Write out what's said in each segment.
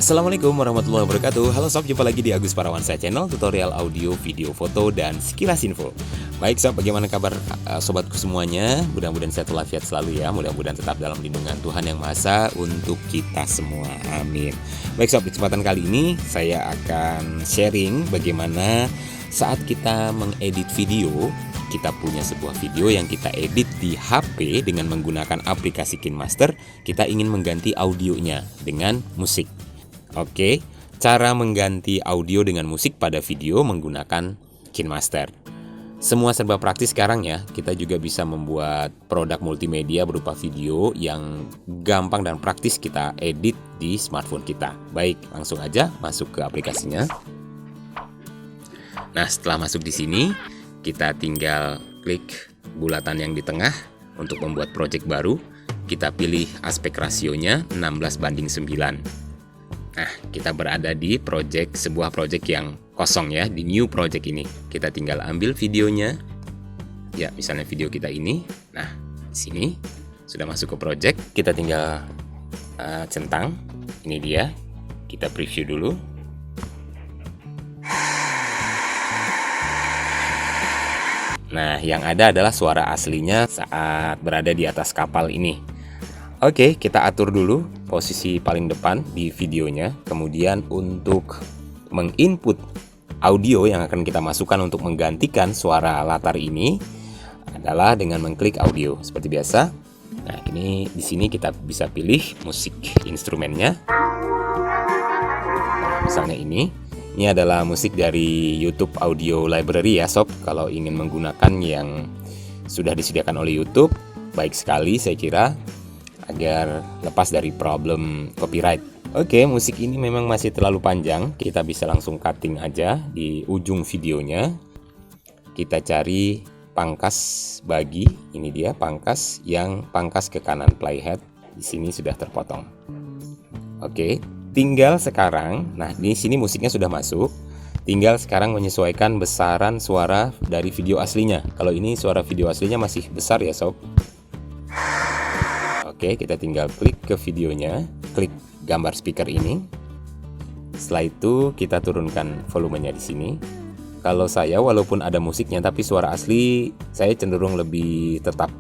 Assalamualaikum warahmatullahi wabarakatuh. Halo sob, jumpa lagi di Agus Parawansa Channel, tutorial audio, video, foto, dan sekilas info. Baik sob, bagaimana kabar sobatku semuanya? Mudah-mudahan sehat walafiat selalu ya. Mudah-mudahan tetap dalam lindungan Tuhan Yang Maha Esa untuk kita semua. Amin. Baik sob, di kesempatan kali ini saya akan sharing bagaimana saat kita mengedit video, kita punya sebuah video yang kita edit di HP dengan menggunakan aplikasi KineMaster, kita ingin mengganti audionya dengan musik. Oke, cara mengganti audio dengan musik pada video menggunakan KineMaster. Semua serba praktis sekarang ya. Kita juga bisa membuat produk multimedia berupa video yang gampang dan praktis kita edit di smartphone kita. Baik, langsung aja masuk ke aplikasinya. Nah, setelah masuk di sini, kita tinggal klik bulatan yang di tengah untuk membuat project baru. Kita pilih aspek rasionya 16:9. Nah, kita berada di sebuah project yang kosong ya, di new project ini. Kita tinggal ambil videonya. Ya, misalnya video kita ini. Nah, di sini sudah masuk ke project. Kita tinggal centang. Ini dia. Kita preview dulu. Nah, yang ada adalah suara aslinya saat berada di atas kapal ini. Oke, kita atur dulu posisi paling depan di videonya. Kemudian untuk menginput audio yang akan kita masukkan untuk menggantikan suara latar ini adalah dengan mengklik audio seperti biasa. Nah, ini di sini kita bisa pilih musik instrumennya. Nah, misalnya ini adalah musik dari YouTube Audio Library ya sob. Kalau ingin menggunakan yang sudah disediakan oleh YouTube, baik sekali saya kira, agar lepas dari problem copyright. Oke, musik ini memang masih terlalu panjang. Kita bisa langsung cutting aja di ujung videonya. Kita cari pangkas bagi, ini dia pangkas yang pangkas ke kanan playhead. Di sini sudah terpotong. Oke, tinggal sekarang, nah di sini musiknya sudah masuk. Tinggal sekarang menyesuaikan besaran suara dari video aslinya. Kalau ini suara video aslinya masih besar ya sob. Oke, kita tinggal klik ke videonya, klik gambar speaker ini. Setelah itu kita turunkan volumenya di sini. Kalau saya walaupun ada musiknya tapi suara asli saya cenderung lebih tetap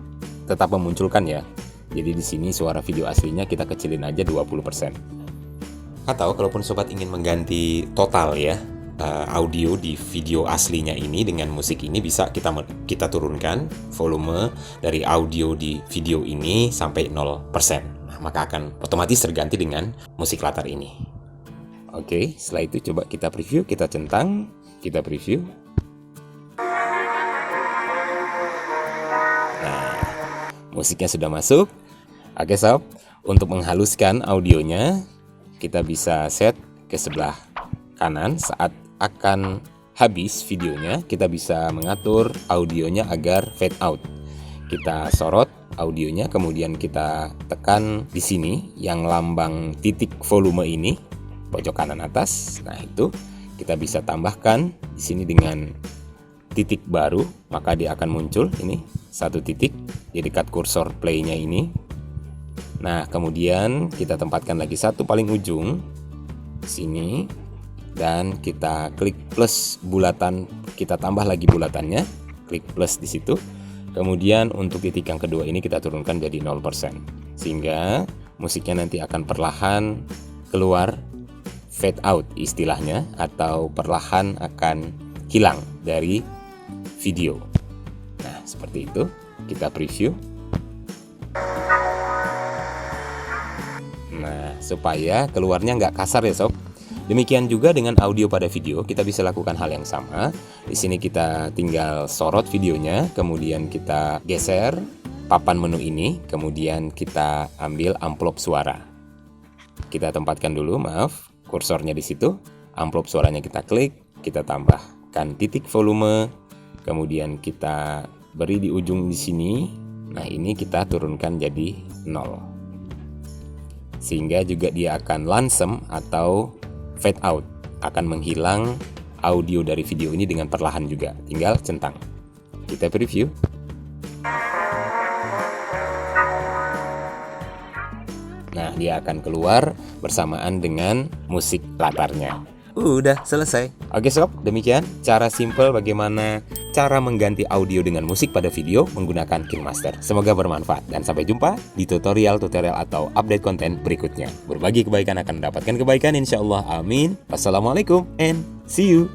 memunculkan ya. Jadi di sini suara video aslinya kita kecilin aja 20%. Atau kalaupun sobat ingin mengganti total ya audio di video aslinya ini dengan musik ini, bisa kita turunkan volume dari audio di video ini sampai 0%. Nah, maka akan otomatis terganti dengan musik latar ini. Oke, setelah itu coba kita preview, kita centang, kita preview. Nah, musiknya sudah masuk. Oke sob, untuk menghaluskan audionya kita bisa set ke sebelah kanan. Saat akan habis videonya, kita bisa mengatur audionya agar fade out. Kita sorot audionya, kemudian kita tekan di sini yang lambang titik volume ini, pojok kanan atas. Nah, itu kita bisa tambahkan di sini dengan titik baru, maka dia akan muncul ini satu titik di dekat kursor play-nya ini. Nah, kemudian kita tempatkan lagi satu paling ujung sini. Dan kita klik plus bulatan, kita tambah lagi bulatannya, klik plus di situ. Kemudian untuk titik yang kedua ini kita turunkan jadi 0%. Sehingga musiknya nanti akan perlahan keluar, fade out istilahnya, atau perlahan akan hilang dari video. Nah, seperti itu. Kita preview. Nah, supaya keluarnya nggak kasar ya sob. Demikian juga dengan audio pada video, kita bisa lakukan hal yang sama. Di sini kita tinggal sorot videonya, kemudian kita geser papan menu ini, kemudian kita ambil amplop suara. Kita tempatkan dulu, kursornya di situ. Amplop suaranya kita klik, kita tambahkan titik volume, kemudian kita beri di ujung di sini. Nah, ini kita turunkan jadi 0. Sehingga juga dia akan lansem atau fade out, akan menghilang audio dari video ini dengan perlahan juga. Tinggal centang. Kita preview. Nah, dia akan keluar bersamaan dengan musik latarnya. Udah selesai. Oke sob, demikian cara simple bagaimana cara mengganti audio dengan musik pada video menggunakan KineMaster. Semoga bermanfaat dan sampai jumpa di tutorial-tutorial atau update konten berikutnya. Berbagi kebaikan akan mendapatkan kebaikan, insya Allah. Amin. Wassalamualaikum and see you.